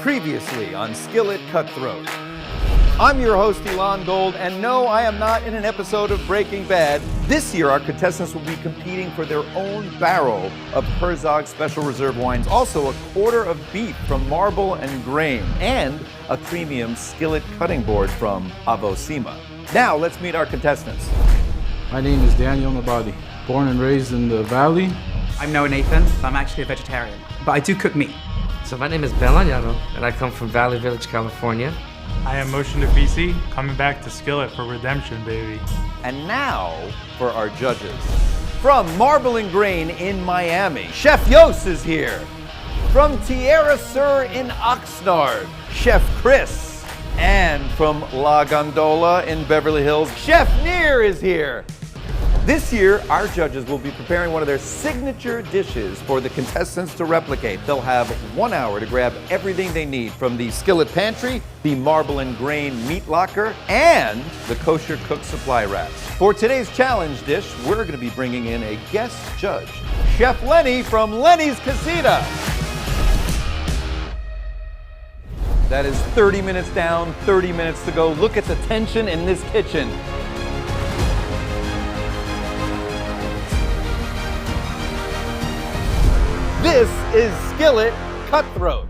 Previously on Skill'it Cutthroat. I'm your host, Elon Gold, and no, I am not in an episode of Breaking Bad. This year, our contestants will be competing for their own barrel of Herzog Special Reserve wines, also a quarter of beef from Marble and Grain, and a premium skillet cutting board from Avosima. Now, let's meet our contestants. My name is Daniel Nabadi, born and raised in the Valley. I'm Noah Nathan. I'm actually a vegetarian, but I do cook meat. So my name is Ben Laniano, and I come from Valley Village, California. I am Motion to BC, coming back to Skill'it for redemption, baby. And now for our judges. From Marble and Grain in Miami, Chef Yos is here. From Tierra Sur in Oxnard, Chef Chris. And from La Gondola in Beverly Hills, Chef Neer is here. This year, our judges will be preparing one of their signature dishes for the contestants to replicate. They'll have 1 hour to grab everything they need from the Skill'it Pantry, the Marble and Grain Meat Locker, and the Kosher Cook Supply Racks. For today's challenge dish, we're going to be bringing in a guest judge, Chef Lenny from Lenny's Casita. That is 30 minutes down, 30 minutes to go. Look at the tension in this kitchen. This is Skill'it Cutthroat.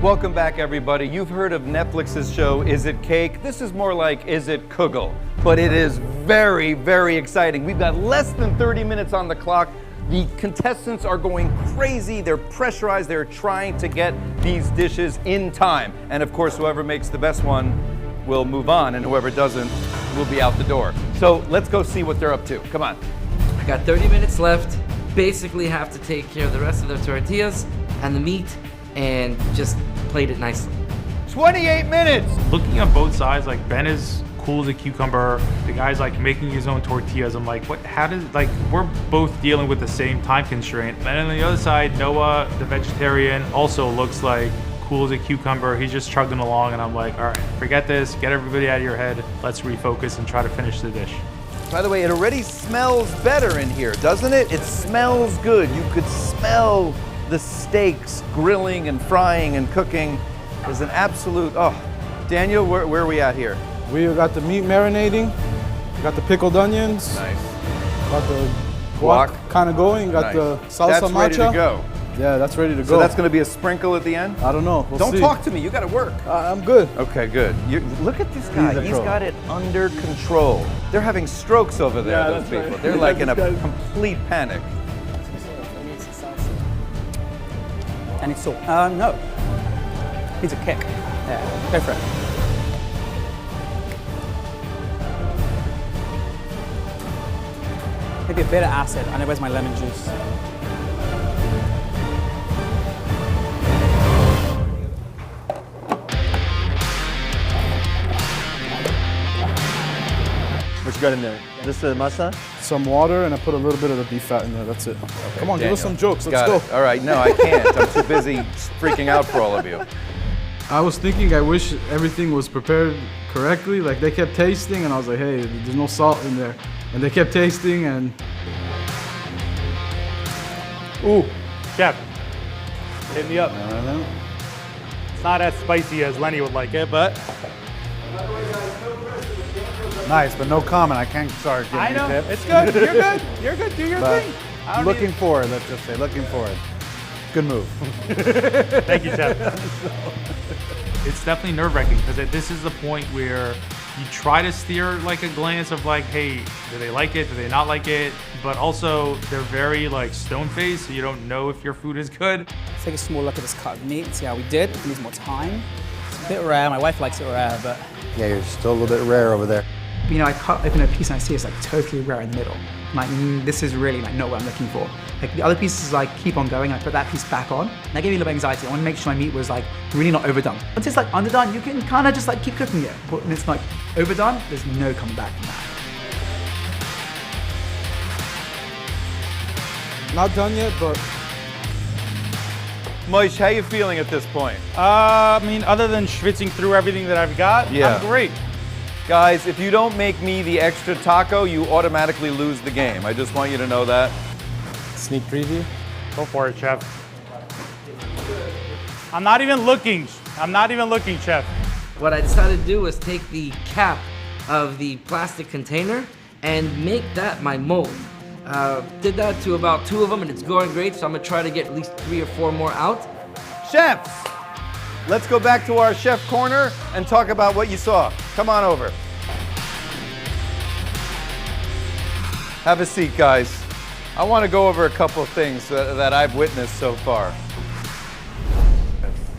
Welcome back, everybody. You've heard of Netflix's show, Is It Cake? This is more like Is It Kugel? But it is very, very exciting. We've got less than 30 minutes on the clock. The contestants are going crazy. They're pressurized. They're trying to get these dishes in time. And of course, whoever makes the best one will move on, and whoever doesn't will be out the door. So let's go see what they're up to. Come on. I got 30 minutes left. Basically have to take care of the rest of the tortillas and the meat and just plate it nicely. 28 minutes! Looking at both sides, like Ben is cool as a cucumber. The guy's like making his own tortillas. I'm like, what? How does, like, we're both dealing with the same time constraint. And on the other side, Noah, the vegetarian, also looks like cool as a cucumber. He's just chugging along, and I'm like, all right, forget this, get everybody out of your head. Let's refocus and try to finish the dish. By the way, it already smells better in here, doesn't it? It smells good. You could smell the steaks grilling and frying and cooking. There's an absolute, oh. Daniel, where are we at here? We got the meat marinating. We got the pickled onions. Nice. Got the guac kind of going. Got the salsa That's matcha. ready to go. Yeah, that's ready to go. So that's going to be a sprinkle at the end? I don't know. We'll Don't see. talk to me. You got to work. I'm good. Okay, good. Look at this guy. He's got it under control. They're having strokes over there, Yeah, those that's people. right. They're like in a complete panic. And it's salt. No. Needs a kick. Yeah, go for it. Maybe a bit of acid. I know, where's my lemon juice? What you got in there? This is masa? Some water, and I put a little bit of the beef fat in there. That's it. Come on, Daniel, give us some jokes. Let's got go. it. All right, no, I can't. I'm too busy freaking out for all of you. I was thinking, I wish everything was prepared correctly. Like, they kept tasting, and I was like, hey, there's no salt in there. And they kept tasting, and Ooh, chef, hit me up. It's not as spicy as Lenny would like it, but Nice, but no comment. I can't start giving I know, you tips. it's good. You're good. You're good. Do your But thing. I don't looking need- forward, let's just say, looking forward. Good move. Thank you, chef. It's definitely nerve-wracking because this is the point where you try to steer like a glance of like, hey, do they like it? Do they not like it? But also they're very like stone-faced, so you don't know if your food is good. Let's take a small look at this cut of meat and see how we did. It needs more time. It's a bit rare. My wife likes it rare, but Yeah, you're still a little bit rare over there. you know, I cut open a piece and I see it's like totally rare in the middle. I'm like, this is really like not what I'm looking for. Like the other pieces like keep on going, I put that piece back on. And that gave me a little bit of anxiety. I want to make sure my meat was like really not overdone. Once it's like underdone, you can kind of just like keep cooking it. But when it's like overdone, there's no coming back from that. not done yet, but Moish, how you feeling at this point? I mean, other than schwitzing through everything that I've got, Yeah. I'm great. Guys, if you don't make me the extra taco, you automatically lose the game. I just want you to know that. Sneak preview. Go for it, chef. I'm not even looking. I'm not even looking, chef. What I decided to do was take the cap of the plastic container and make that my mold. Did that to about 2 of them and it's going great, so I'm gonna try to get at least 3 or 4 more out. Chefs, let's go back to our chef corner and talk about what you saw. Come on over. Have a seat, guys. I want to go over a couple of things that I've witnessed so far.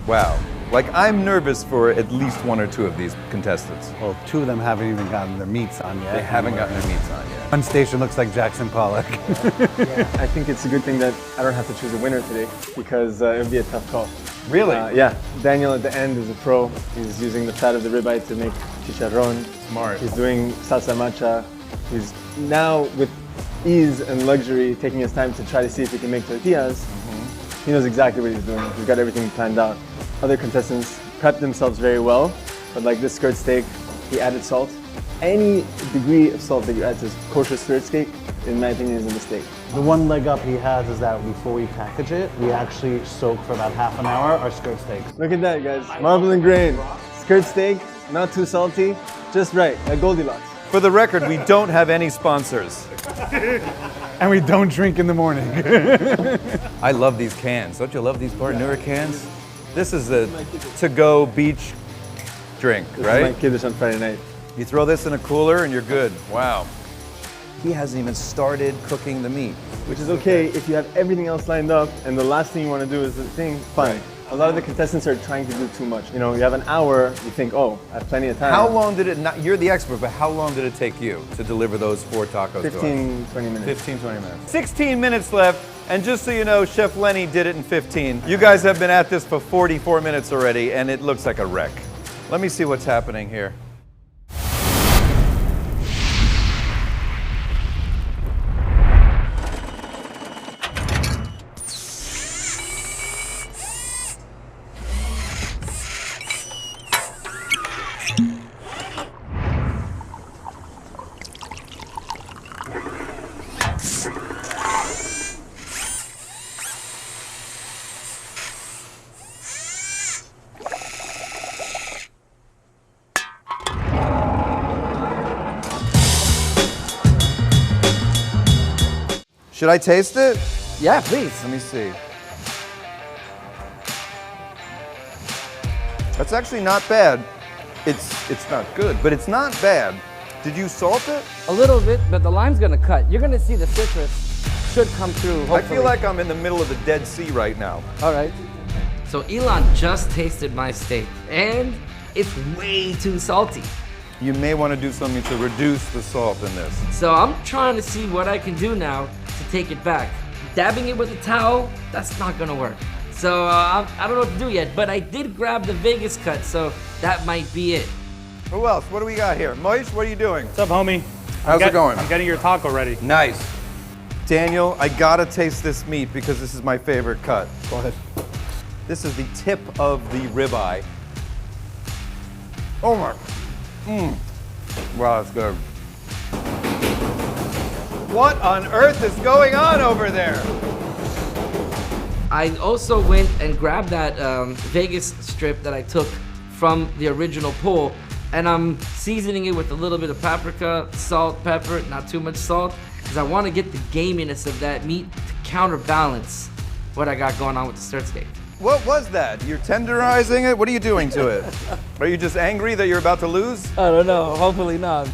Wow. Like, I'm nervous for at least 1 or 2 of these contestants. Well, 2 of them haven't even gotten their meats on yet. They haven't gotten their meats on yet. One station looks like Jackson Pollock. I think it's a good thing that I don't have to choose a winner today because it would be a tough call. Really? Yeah. Daniel at the end is a pro. He's using the fat of the ribeye to make chicharrón. Smart. He's doing salsa macha. He's now with ease and luxury taking his time to try to see if he can make tortillas. He knows exactly what he's doing. He's got everything planned out. Other contestants prepped themselves very well, but like this skirt steak, he added salt. Any degree of salt that you add to kosher skirt steak, in my opinion, is a mistake. The one leg up he has is that before we package it, we actually soak for about half an hour our skirt steak. Look at that, guys. Marble and grain. Skirt steak, not too salty, just right, like Goldilocks. For the record, we don't have any sponsors. And we don't drink in the morning. I love these cans. Don't you love these Barnura cans? This is a to-go beach drink, This right? is my kiddush on Friday night. You throw this in a cooler and you're good. Wow. He hasn't even started cooking the meat. Which is okay if you have everything else lined up and the last thing you want to do is the thing, fine. Right. A lot of the contestants are trying to do too much. You know, you have an hour, you think, oh, I have plenty of time. How long did it, not, you're the expert, but how long did it take you to deliver those 4 tacos to us? 15, 20 minutes. 15, 20 minutes. 16 minutes left, and just so you know, Chef Lenny did it in 15. You guys have been at this for 44 minutes already, and it looks like a wreck. Let me see what's happening here. Should I taste it? Yeah, please. Let me see. That's actually not bad. It's not good, but it's not bad. Did you salt it? A little bit, but the lime's gonna cut. You're gonna see the citrus should come through, hopefully. I feel like I'm in the middle of the Dead Sea right now. All right. So Elon just tasted my steak, and it's way too salty. You may want to do something to reduce the salt in this. So I'm trying to see what I can do now to take it back. Dabbing it with a towel, that's not gonna work. So I don't know what to do yet, but I did grab the Vegas cut, so that might be it. Who else? What do we got here? Moish, what are you doing? What's up, homie? How's it going? I'm getting your taco ready. Nice. Daniel, I gotta taste this meat because this is my favorite cut. Go ahead. This is the tip of the ribeye. Oh my. Wow, that's good. What on earth is going on over there? I also went and grabbed that Vegas strip that I took from the original pull, and I'm seasoning it with a little bit of paprika, salt, pepper, not too much salt, because I want to get the gaminess of that meat to counterbalance what I got going on with the skirt steak. What was that? You're tenderizing it? What are you doing to it? Are you just angry that you're about to lose? I don't know, hopefully not.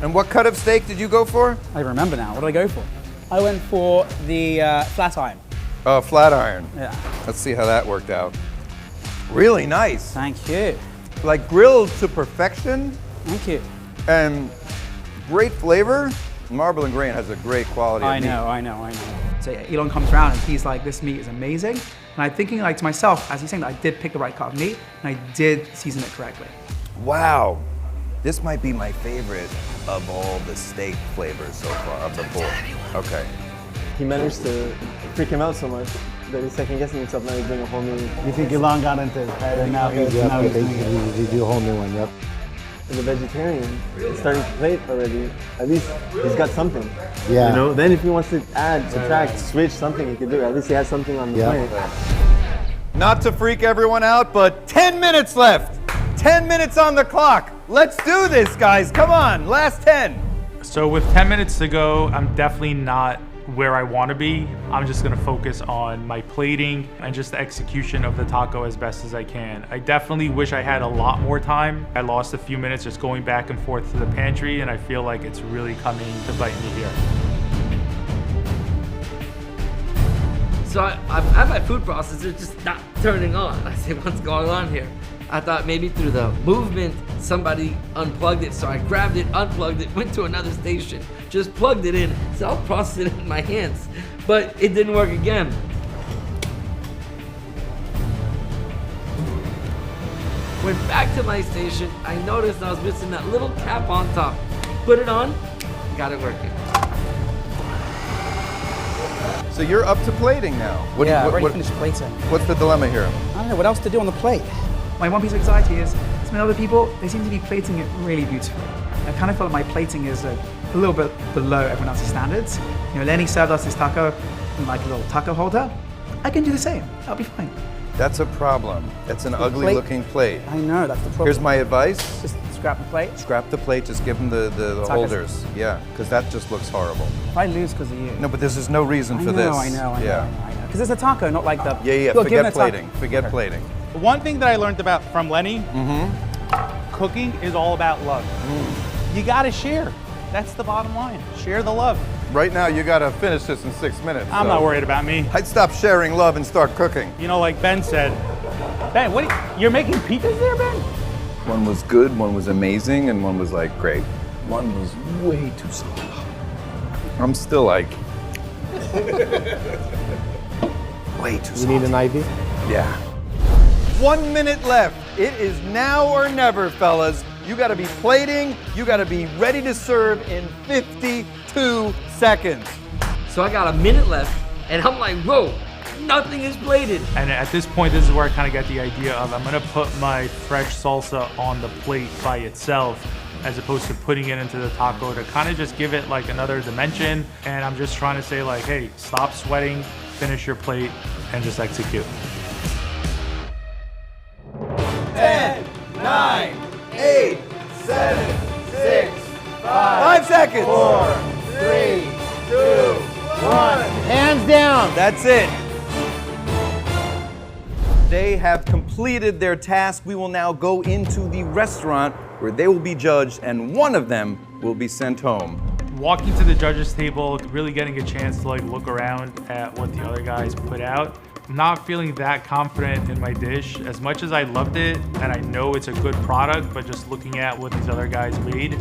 And what cut of steak did you go for? I remember now. What did I go for? I went for the flat iron. Oh, flat iron. Yeah. Let's see how that worked out. Really nice. Thank you. Like grilled to perfection Thank you. and great flavor. Marble and Grain has a great quality of I meat. know. So yeah, Elon comes around and he's like, this meat is amazing. And I'm thinking like to myself, as he's saying that I did pick the right cut of meat and I did season it correctly. Wow. This might be my favorite of all the steak flavors so far, of the four. Okay. He managed to freak him out so much that he's second guessing himself. Now he's doing a whole new. You think Elon got into his head and now he's doing He do a whole new one, yep. as a vegetarian is starting to plate already, at least he's got something. Yeah. You know, then if he wants to add, subtract, switch something, he can do it. At least he has something on the plate. Not to freak everyone out, but 10 minutes left. 10 minutes on the clock. Let's do this, guys. Come on, last 10. So with 10 minutes to go, I'm definitely not where I want to be. I'm just going to focus on my plating and just the execution of the taco as best as I can. I definitely wish I had a lot more time. I lost a few minutes just going back and forth to the pantry, and I feel like it's really coming to bite me here. So I'm at my food processor, just not turning on. I say, what's going on here? I thought maybe through the movement, somebody unplugged it. So I grabbed it, unplugged it, went to another station, just plugged it in. So I'll process it in my hands, but it didn't work again. Went back to my station. I noticed I was missing that little cap on top. Put it on, got it working. So you're up to plating now. Yeah, I've already finished plating. What's the dilemma here? I don't know, what else to do on the plate? My one piece of anxiety is, some other people, they seem to be plating it really beautifully. I kind of feel like my plating is a little bit below everyone else's standards. You know, Lenny served us this taco in like a little taco holder. I can do the same, I'll be fine. That's a problem. That's an ugly looking plate. I know, that's the problem. Here's my advice. Just scrap the plate. Scrap the plate, just give them the holders. Yeah, because that just looks horrible. If I lose because of you. No, but there's no reason for this. I know. Because it's a taco, not like the... Yeah, forget plating. Forget plating. One thing that I learned about from Lenny, cooking is all about love. You gotta share. That's the bottom line. Share the love. Right now, you gotta finish this in 6 minutes. I'm not worried about me. I'd stop sharing love and start cooking. You know, like Ben said, Ben, you're making pizzas there, Ben? One was good, one was amazing, and one was like great. One was way too soft. I'm still like, way too soft. You need an IV? Yeah. 1 minute left. It is now or never, fellas. You gotta be plating, you gotta be ready to serve in 52 seconds. So I got a minute left, and I'm like, whoa, nothing is plated. And at this point, this is where I kind of get the idea of I'm gonna put my fresh salsa on the plate by itself, as opposed to putting it into the taco to kind of just give it like another dimension. And I'm just trying to say like, hey, stop sweating, finish your plate, and just execute. 10, 9, 8, 7, 6, 5 seconds. 4, 3, 2, 1. Hands down. That's it. They have completed their task. We will now go into the restaurant where they will be judged, and one of them will be sent home. Walking to the judges table, really getting a chance to like look around at what the other guys put out. Not feeling that confident in my dish. As much as I loved it and I know it's a good product, but just looking at what these other guys made,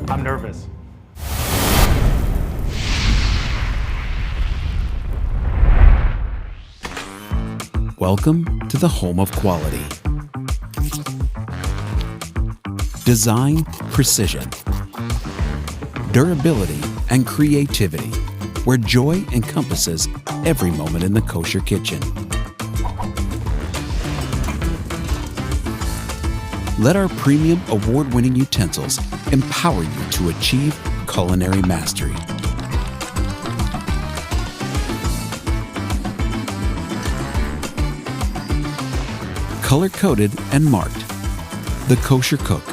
I'm nervous. Welcome to the home of quality. Design, precision, durability, and creativity, where joy encompasses every moment in the kosher kitchen. Let our premium award-winning utensils empower you to achieve culinary mastery. Color-coded and marked. The Kosher Cook,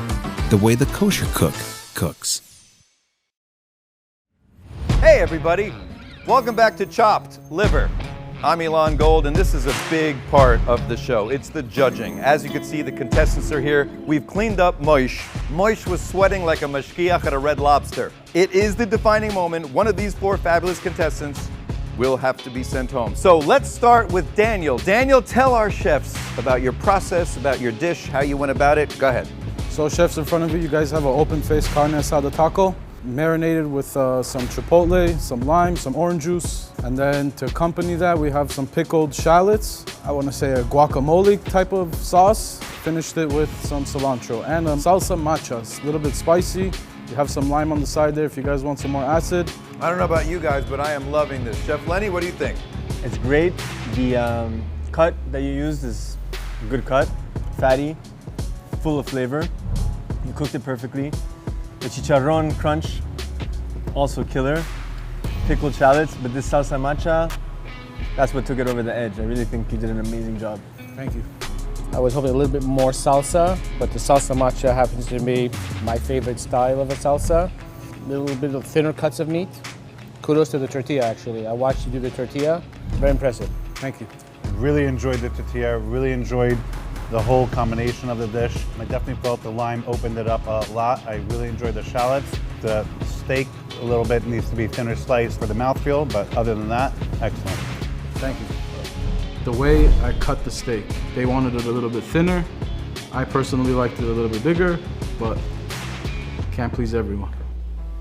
the way the kosher cook cooks. Hey everybody, welcome back to Chopped Liver. I'm Elon Gold, and this is a big part of the show. It's the judging. As you can see, the contestants are here. We've cleaned up Moish. Moish was sweating like a mashkiach at a Red Lobster. It is the defining moment. One of these four fabulous contestants will have to be sent home. So let's start with Daniel. Daniel, tell our chefs about your process, about your dish, how you went about it. Go ahead. So chefs, in front of you guys have an open-faced carne asada taco, marinated with some chipotle, some lime, some orange juice. And then to accompany that, we have some pickled shallots. I want to say a guacamole type of sauce. Finished it with some cilantro and salsa macha, a little bit spicy. You have some lime on the side there if you guys want some more acid. I don't know about you guys, but I am loving this. Chef Lenny, what do you think? It's great. The cut that you used is a good cut, fatty, full of flavor. You cooked it perfectly. The chicharrón crunch, also killer. Pickled shallots, but this salsa macha, that's what took it over the edge. I really think you did an amazing job. Thank you. I was hoping a little bit more salsa, but the salsa macha happens to be my favorite style of a salsa. A little bit of thinner cuts of meat. Kudos to the tortilla, actually. I watched you do the tortilla. Very impressive. Thank you. Really enjoyed the tortilla, really enjoyed the whole combination of the dish. I definitely felt the lime opened it up a lot. I really enjoyed the shallots. The steak, a little bit needs to be thinner sliced for the mouthfeel, but other than that, excellent. Thank you. The way I cut the steak, they wanted it a little bit thinner. I personally liked it a little bit bigger, but can't please everyone.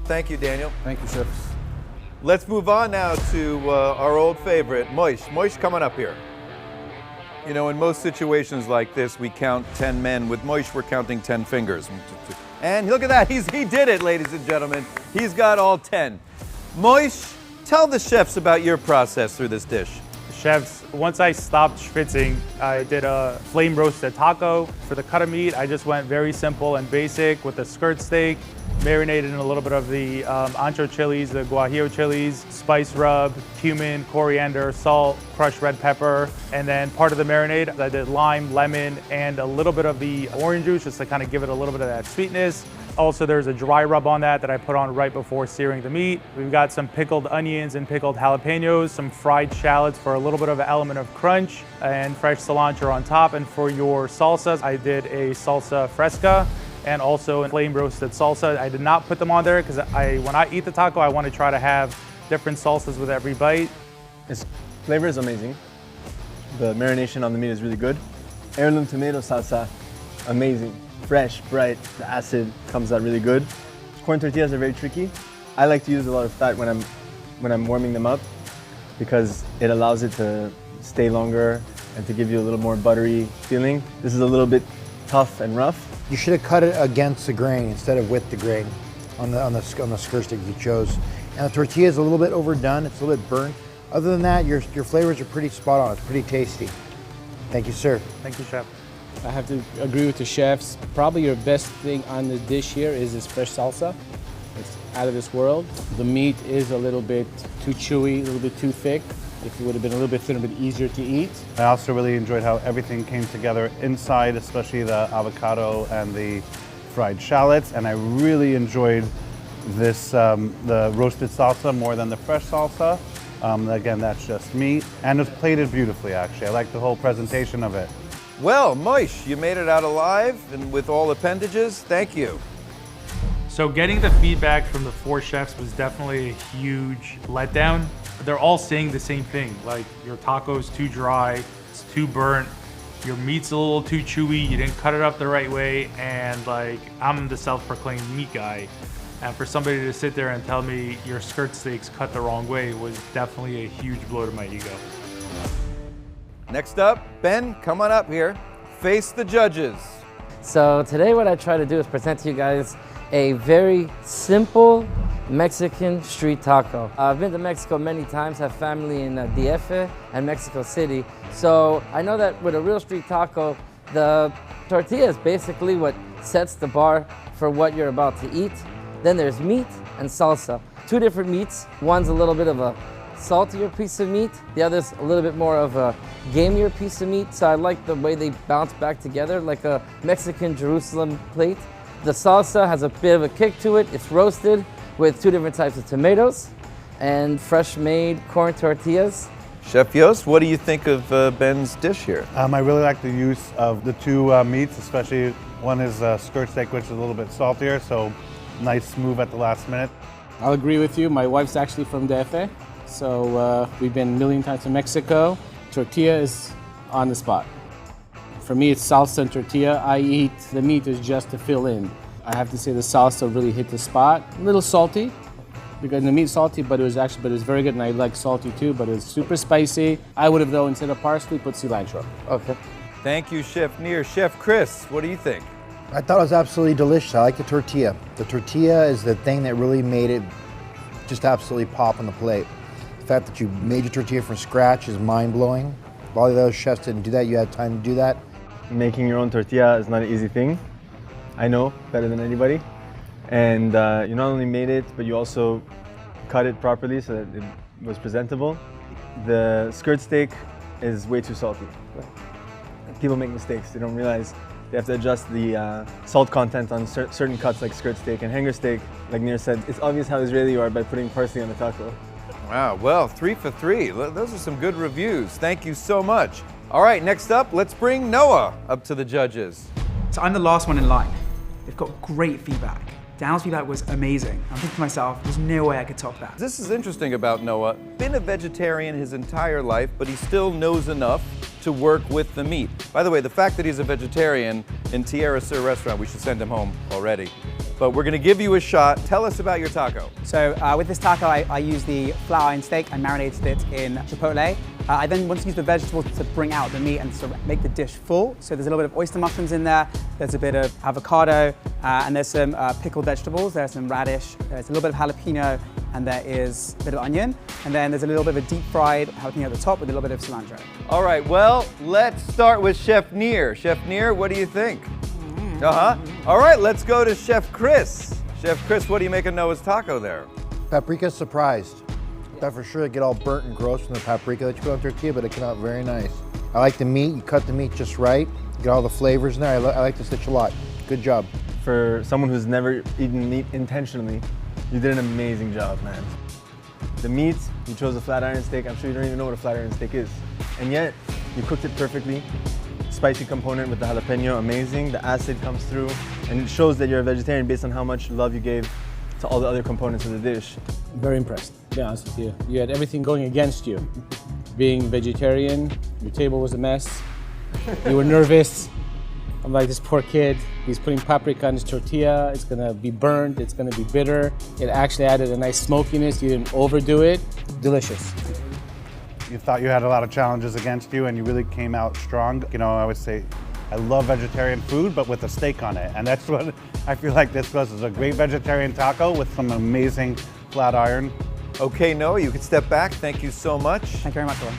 Thank you, Daniel. Thank you, chefs. Let's move on now to our old favorite, Moish. Moish, coming up here. You know, in most situations like this, we count 10 men. With Moish, we're counting 10 fingers. And look at that, he did it, ladies and gentlemen. He's got all 10. Moish, tell the chefs about your process through this dish. Chefs, once I stopped schwitzing, I did a flame roasted taco. For the cut of meat, I just went very simple and basic with the skirt steak, marinated in a little bit of the ancho chilies, the guajillo chilies, spice rub, cumin, coriander, salt, crushed red pepper, and then part of the marinade, I did lime, lemon, and a little bit of the orange juice just to kind of give it a little bit of that sweetness. Also, there's a dry rub on that I put on right before searing the meat. We've got some pickled onions and pickled jalapenos, some fried shallots for a little bit of an element of crunch, and fresh cilantro on top. And for your salsas, I did a salsa fresca and also a flame roasted salsa. I did not put them on there because when I eat the taco, I want to try to have different salsas with every bite. Its flavor is amazing. The marination on the meat is really good. Heirloom tomato salsa, amazing. Fresh, bright, the acid comes out really good. Corn tortillas are very tricky. I like to use a lot of fat when I'm warming them up because it allows it to stay longer and to give you a little more buttery feeling. This is a little bit tough and rough. You should have cut it against the grain instead of with the grain on the skirt stick you chose. And the tortilla is a little bit overdone. It's a little bit burnt. Other than that, your flavors are pretty spot on. It's pretty tasty. Thank you, sir. Thank you, chef. I have to agree with the chefs. Probably your best thing on the dish here is this fresh salsa. It's out of this world. The meat is a little bit too chewy, a little bit too thick. If it would have been a little bit thinner, a bit easier to eat. I also really enjoyed how everything came together inside, especially the avocado and the fried shallots. And I really enjoyed this, the roasted salsa more than the fresh salsa. Again, that's just me. And it was plated beautifully, actually. I like the whole presentation of it. Well, Moish, you made it out alive and with all appendages. Thank you. So getting the feedback from the 4 chefs was definitely a huge letdown. They're all saying the same thing, like your taco's too dry, it's too burnt, your meat's a little too chewy, you didn't cut it up the right way, and like I'm the self-proclaimed meat guy. And for somebody to sit there and tell me your skirt steak's cut the wrong way was definitely a huge blow to my ego. Next up, Ben, come on up here. Face the judges. So today what I try to do is present to you guys a very simple Mexican street taco. I've been to Mexico many times, have family in DF and Mexico City. So I know that with a real street taco, the tortilla is basically what sets the bar for what you're about to eat. Then there's meat and salsa. 2 different meats. One's a little bit of a saltier piece of meat. The other's a little bit more of a gamier piece of meat. So I like the way they bounce back together like a Mexican Jerusalem plate. The salsa has a bit of a kick to it. It's roasted with 2 different types of tomatoes and fresh made corn tortillas. Chef Yost, what do you think of Ben's dish here? I really like the use of the 2 meats, especially one is skirt steak, which is a little bit saltier, so nice move at the last minute. I'll agree with you. My wife's actually from DF, so we've been a million times to Mexico. Tortilla is on the spot. For me, it's salsa and tortilla. I eat the meat is just to fill in. I have to say the salsa really hit the spot. A little salty, because the meat's salty, but it was very good, and I like salty too, but it's super spicy. I would have, though, instead of parsley, put cilantro. Okay. Thank you, Chef Neer. Chef Chris, what do you think? I thought it was absolutely delicious. I like the tortilla. The tortilla is the thing that really made it just absolutely pop on the plate. The fact that you made your tortilla from scratch is mind-blowing. All the other chefs didn't do that. You had time to do that. Making your own tortilla is not an easy thing. I know better than anybody. And you not only made it, but you also cut it properly so that it was presentable. The skirt steak is way too salty. People make mistakes. They don't realize they have to adjust the salt content on certain cuts like skirt steak and hanger steak. Like Nir said, it's obvious how Israeli you are by putting parsley on the taco. Wow, well, 3 for 3. Those are some good reviews. Thank you so much. All right, next up, let's bring Noah up to the judges. So I'm the last one in line. They've got great feedback. Daniel's feedback was amazing. I'm thinking to myself, there's no way I could top that. This is interesting about Noah. Been a vegetarian his entire life, but he still knows enough to work with the meat. By the way, the fact that he's a vegetarian in Tierra Sur restaurant, we should send him home already. But we're gonna give you a shot. Tell us about your taco. So with this taco, I used the flat iron steak. I marinated it in chipotle. I then want to use the vegetables to bring out the meat and to make the dish full. So there's a little bit of oyster mushrooms in there. There's a bit of avocado, and there's some pickled vegetables. There's some radish. There's a little bit of jalapeno, and there is a bit of onion. And then there's a little bit of a deep fried jalapeno at the top with a little bit of cilantro. All right, well, let's start with Chef Nir. Chef Nir, what do you think? All right, let's go to Chef Chris. Chef Chris, what do you make of Noah's taco there? Paprika surprised. Thought for sure it'd get all burnt and gross from the paprika that you put on tortilla, but it came out very nice. I like the meat. You cut the meat just right. Get all the flavors in there. I like this dish a lot. Good job. For someone who's never eaten meat intentionally, you did an amazing job, man. The meat, you chose a flat iron steak. I'm sure you don't even know what a flat iron steak is. And yet, you cooked it perfectly. Spicy component with the jalapeno, amazing. The acid comes through, and it shows that you're a vegetarian based on how much love you gave to all the other components of the dish. Very impressed, to be honest with you. You had everything going against you. Being vegetarian, your table was a mess. You were nervous. I'm like, this poor kid, he's putting paprika on his tortilla. It's gonna be burnt, it's gonna be bitter. It actually added a nice smokiness. You didn't overdo it. Delicious. You thought you had a lot of challenges against you and you really came out strong. You know, I always say, I love vegetarian food, but with a steak on it. And that's what I feel like this was, is a great vegetarian taco with some amazing flat iron. Okay, Noah, you can step back. Thank you so much. Thank you very much, Lauren.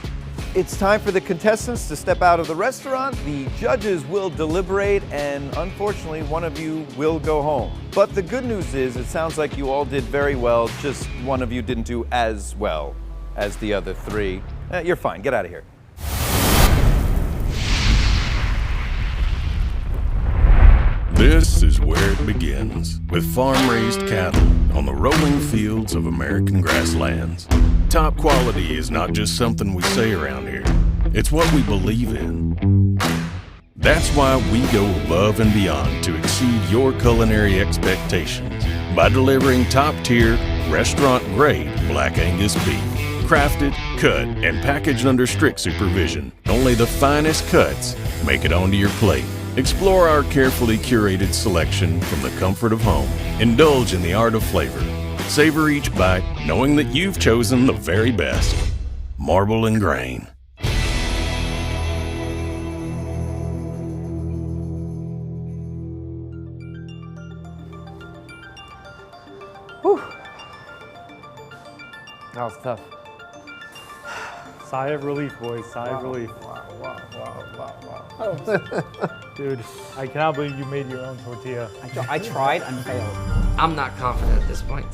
It's time for the contestants to step out of the restaurant. The judges will deliberate, and unfortunately, one of you will go home. But the good news is, it sounds like you all did very well, just one of you didn't do as well as the other three. You're fine, get out of here. This is where it begins, with farm-raised cattle on the rolling fields of American grasslands. Top quality is not just something we say around here, it's what we believe in. That's why we go above and beyond to exceed your culinary expectations by delivering top-tier, restaurant-grade Black Angus beef. Crafted, cut, and packaged under strict supervision. Only the finest cuts make it onto your plate. Explore our carefully curated selection from the comfort of home. Indulge in the art of flavor. Savor each bite, knowing that you've chosen the very best. Marble and Grain. Whew. That was tough. Sigh of relief, boys. Sigh of relief. Dude, I cannot believe you made your own tortilla. I tried and failed. I'm not confident at this point.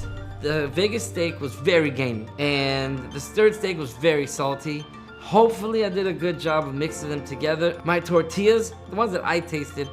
The Vegas steak was very gamey, and the stirred steak was very salty. Hopefully I did a good job of mixing them together. My tortillas, the ones that I tasted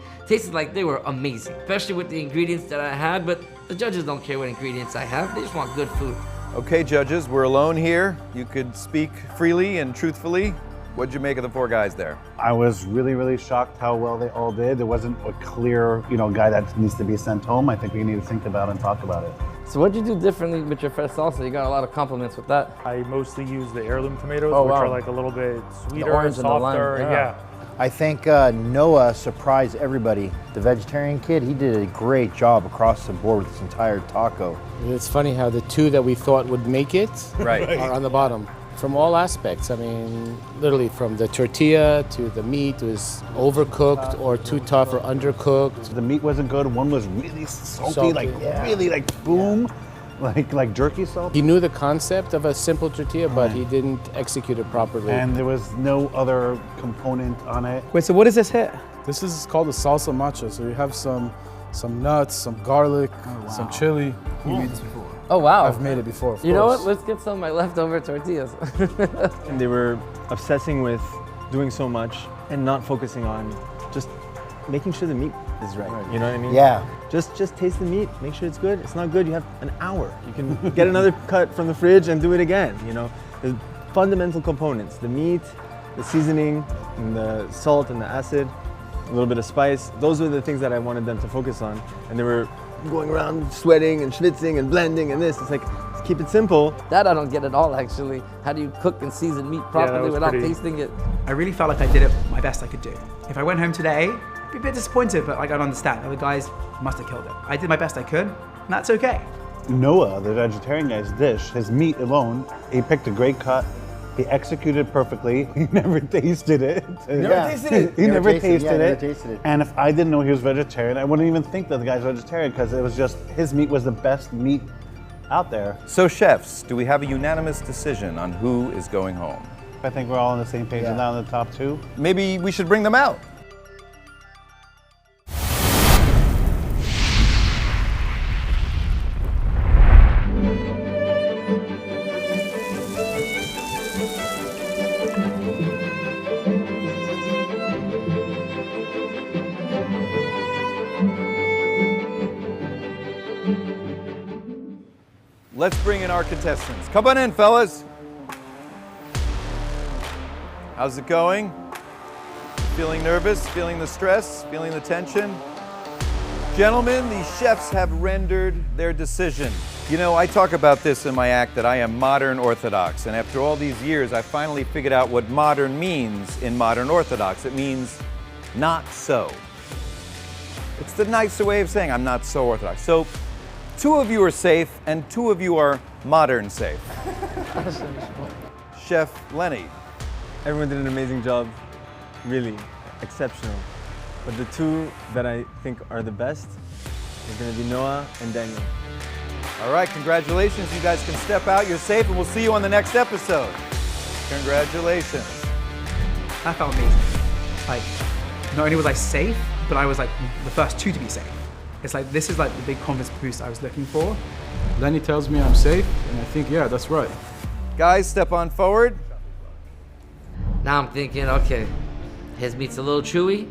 like they were amazing, especially with the ingredients that I had, but the judges don't care what ingredients I have. They just want good food. Okay, judges, we're alone here. You could speak freely and truthfully. What'd you make of the four guys there? I was really, really shocked how well they all did. There wasn't a clear, guy that needs to be sent home. I think we need to think about and talk about it. So what'd you do differently with your fresh salsa? You got a lot of compliments with that. I mostly use the heirloom tomatoes, Oh, which wow. are like a little bit sweeter, The orange and the lime, softer. yeah. I think Noah surprised everybody. The vegetarian kid, he did a great job across the board with this entire taco. It's funny how the two that we thought would make it Right. are on the bottom. From all aspects. I mean, literally from the tortilla to the meat was overcooked or too tough or undercooked. The meat wasn't good. One was really salty, Salty, really boom, like jerky salt. He knew the concept of a simple tortilla, but he didn't execute it properly. And there was no other component on it. Wait, so what is this here? This is called a salsa macha. So you have some some nuts, some garlic, some chili. You made this before? Oh, wow. I've made it before, of You know course. what? Let's get some of my leftover tortillas. And they were obsessing with doing so much and not focusing on just making sure the meat is right. You know what I mean? Yeah. Just taste the meat, make sure it's good. It's not good, you have an hour. You can get another cut from the fridge and do it again, you know? The fundamental components, the meat, the seasoning, and the salt and the acid, a little bit of spice. Those were the things that I wanted them to focus on. And they were going around sweating and schwitzing and blending and this. It's like, let's keep it simple. That I don't get at all, actually. How do you cook and season meat properly without tasting it? I really felt like I did it my best I could do. If I went home today, I'd be a bit disappointed, but I don't understand. The other guys must have killed it. I did my best I could, and that's okay. Noah, the vegetarian guy's dish, his meat alone, he picked a great cut. He executed perfectly. He never tasted it. Never tasted it. He never tasted never it. tasted it. And if I didn't know he was vegetarian, I wouldn't even think that the guy's vegetarian because it was just his meat was the best meat out there. So chefs, do we have a unanimous decision on who is going home? I think we're all on the same page and now in the top two. Maybe we should bring them out. Let's bring in our contestants. Come on in, fellas. How's it going? Feeling nervous? Feeling the stress? Feeling the tension? Gentlemen, the chefs have rendered their decision. You know, I talk about this in my act that I am modern Orthodox, and after all these years, I finally figured out what modern means in modern Orthodox. It means not so. It's the nicer way of saying I'm not so Orthodox. So, 2 of you are safe, and 2 of you are modern safe. Chef Lenny. Everyone did an amazing job, really exceptional. But the 2 that I think are the best is going to be Noah and Daniel. All right, congratulations. You guys can step out. You're safe, and we'll see you on the next episode. Congratulations. That felt amazing. Like, not only was I safe, but I was like the first 2 to be safe. It's like, this is like the big confidence boost I was looking for. Lenny tells me I'm safe, and I think, yeah, that's right. Guys, step on forward. Now I'm thinking, okay, his meat's a little chewy,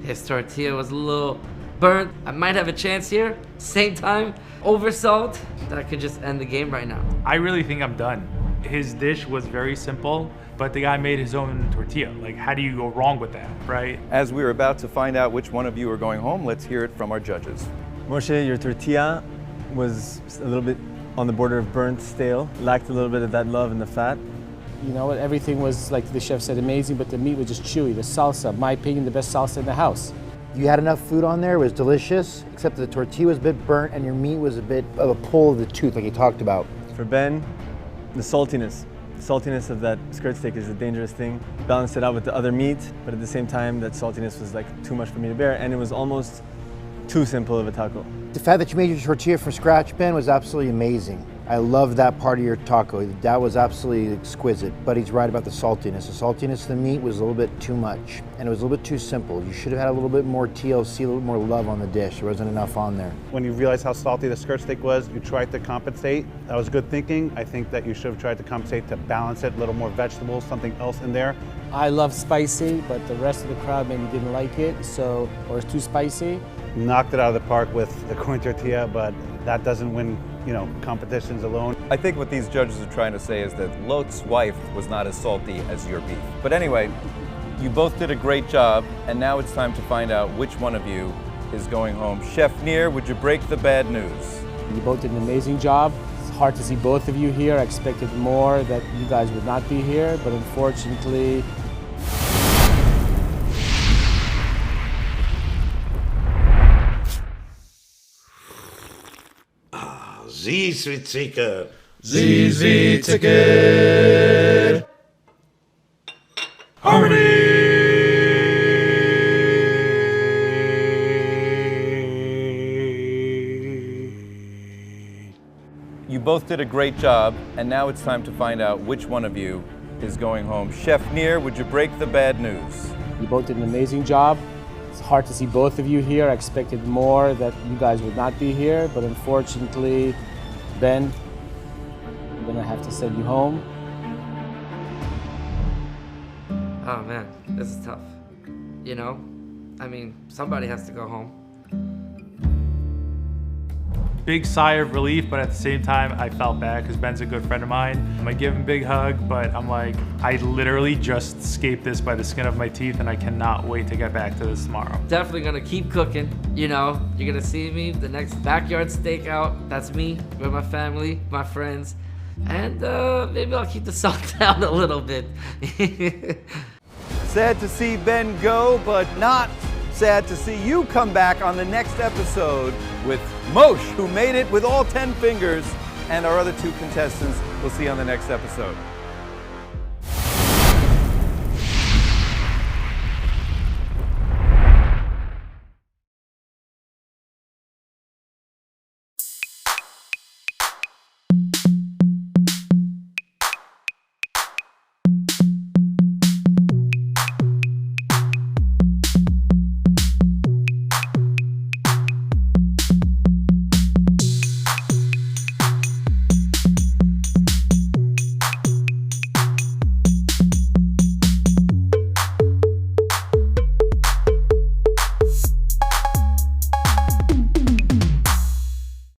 his tortilla was a little burnt. I might have a chance here. Same time, over salt, that I could just end the game right now. I really think I'm done. His dish was very simple, but the guy made his own tortilla. Like, how do you go wrong with that, right? As we're about to find out which one of you are going home, let's hear it from our judges. Moshe, your tortilla was a little bit on the border of burnt, stale, lacked a little bit of that love and the fat. You know what? Everything was, like the chef said, amazing, but the meat was just chewy. The salsa, in my opinion, the best salsa in the house. You had enough food on there, it was delicious, except the tortilla was a bit burnt and your meat was a bit of a pull of the tooth, like you talked about. For Ben, the saltiness. The saltiness of that skirt steak is a dangerous thing. Balanced it out with the other meat, but at the same time, that saltiness was like too much for me to bear, and it was almost too simple of a taco. The fact that you made your tortilla from scratch, Ben, was absolutely amazing. I love that part of your taco. That was absolutely exquisite, but he's right about the saltiness. The saltiness of the meat was a little bit too much, and it was a little bit too simple. You should have had a little bit more TLC, a little more love on the dish. There wasn't enough on there. When you realized how salty the skirt steak was, you tried to compensate. That was good thinking. I think that you should have tried to compensate to balance it, a little more vegetables, something else in there. I love spicy, but the rest of the crowd maybe didn't like it, so, or it's too spicy. Knocked it out of the park with the corn tortilla, but that doesn't win, you know, competitions alone. I think what these judges are trying to say is that Lot's wife was not as salty as your beef. But anyway, you both did a great job, and now it's time to find out which one of you is going home. Chef Neer, would you break the bad news? You both did an amazing job. It's hard to see both of you here. I expected more, that you guys would not be here, but unfortunately, Sweet ticket. Sweet ticket. Harmony. You both did a great job, and now it's time to find out which one of you is going home. Chef Neer, would you break the bad news? you both did an amazing job. It's hard to see both of you here. I expected more, that you guys would not be here, but unfortunately, Ben, I'm gonna have to send you home. Oh man, this is tough. You know, I mean, somebody has to go home. Big sigh of relief, but at the same time, I felt bad because Ben's a good friend of mine. I give him a big hug, but I'm like, I literally just escaped this by the skin of my teeth, and I cannot wait to get back to this tomorrow. Definitely gonna keep cooking. You know, you're gonna see me the next backyard stakeout. That's me with my family, my friends, and maybe I'll keep the salt down a little bit. Sad to see Ben go, but not sad to see you come back on the next episode with Moshe, who made it with all 10 fingers, and our other 2 contestants we'll see on the next episode.